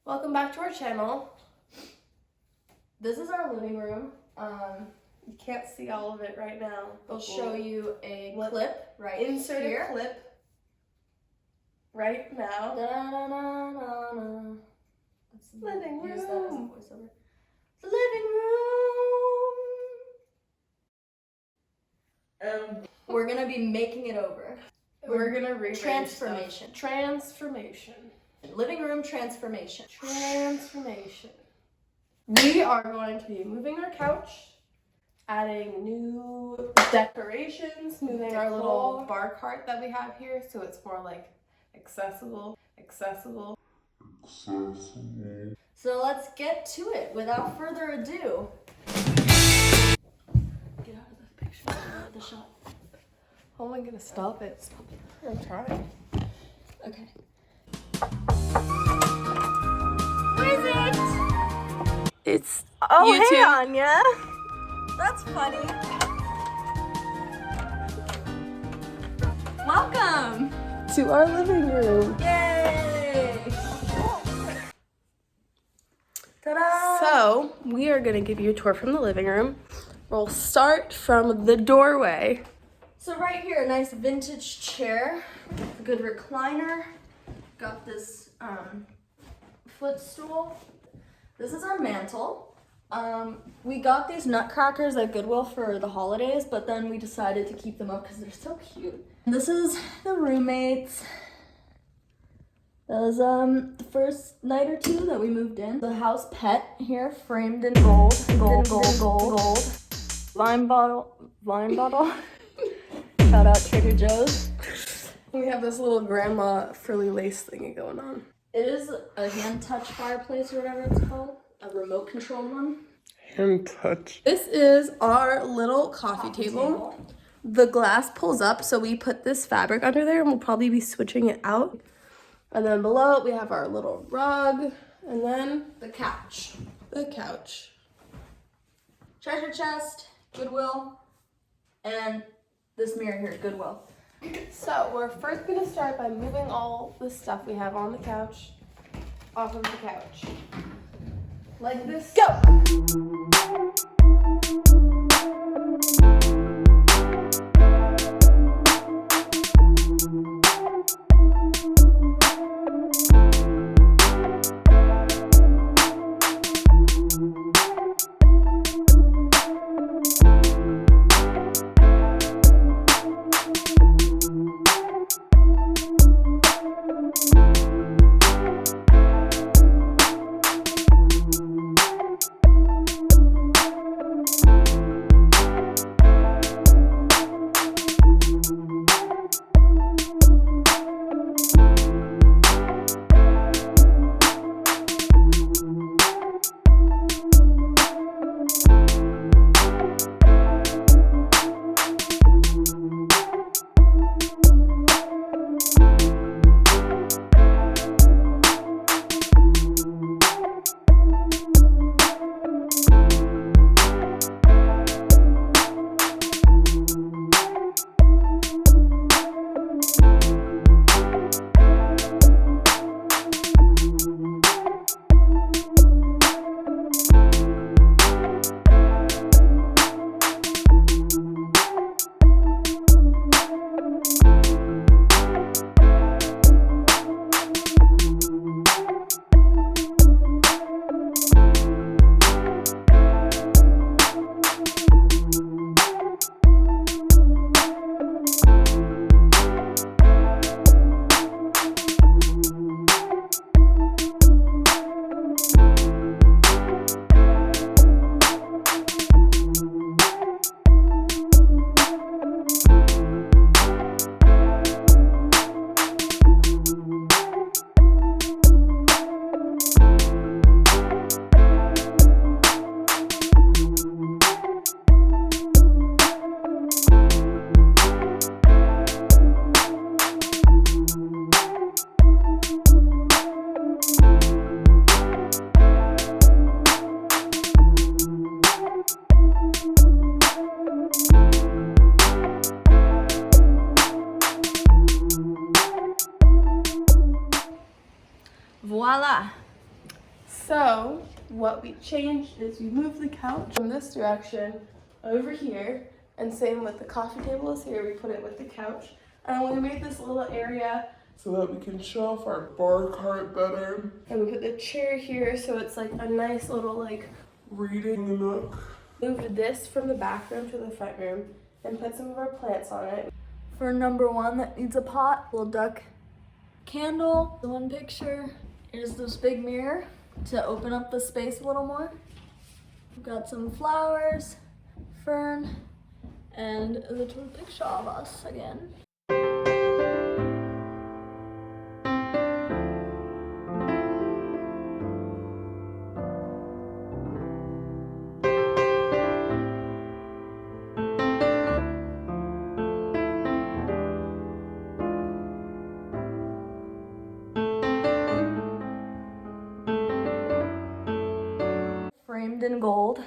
Welcome back to our channel. This is our living room. You can't see all of it right now. I'll show you a clip right Insert here. a clip right now. Da-da-da-da-da. Living Use that as a room. voiceover. The living room. We're gonna be making it over. We're gonna rearrange Transformation. stuff. Transformation. Living room transformation. Transformation. We are going to be moving our couch, adding new decorations, moving our little bar cart that we have here so it's more like accessible. So let's get to it without further ado. Get out of the picture, get out of the shot. How am I gonna stop it? Stop it. I'm trying. Okay. What is it? It's Oh, YouTube. hey, Anya. That's funny. Welcome to our living room. Yay! Ta-da! So, we are gonna give you a tour from the living room. We'll start from the doorway. So right here, a nice vintage chair, a good recliner. Got this footstool. This is our mantle. We got these nutcrackers at Goodwill for the holidays, but then we decided to keep them up because they're so cute. This is the roommates. That was the first night or two that we moved in. The house pet here, framed in gold. Wine bottle. Shout out Trader Joe's. We have this little grandma frilly lace thingy going on. It is a hand touch fireplace or whatever it's called. A remote controlled one. Hand touch. This is our little coffee table. The glass pulls up, so we put this fabric under there and we'll probably be switching it out. And then below it, we have our little rug. And then The couch. the couch. Treasure chest, Goodwill, and this mirror here, Goodwill. So we're first going to start by moving all the stuff we have on the couch off of the couch. Like this. Go! Voila. So what we changed is we moved the couch from this direction over here, and same with the coffee table is here, we put it with the couch. And we made this little area so that we can show off our bar cart better. And we put the chair here so it's like a nice little like reading nook. Moved this from the back room to the front room and put some of our plants on it. For number one that needs a pot, little duck candle. The one picture is this big mirror to open up the space a little more. We've got some flowers, fern, and a little picture of us again. Framed in gold.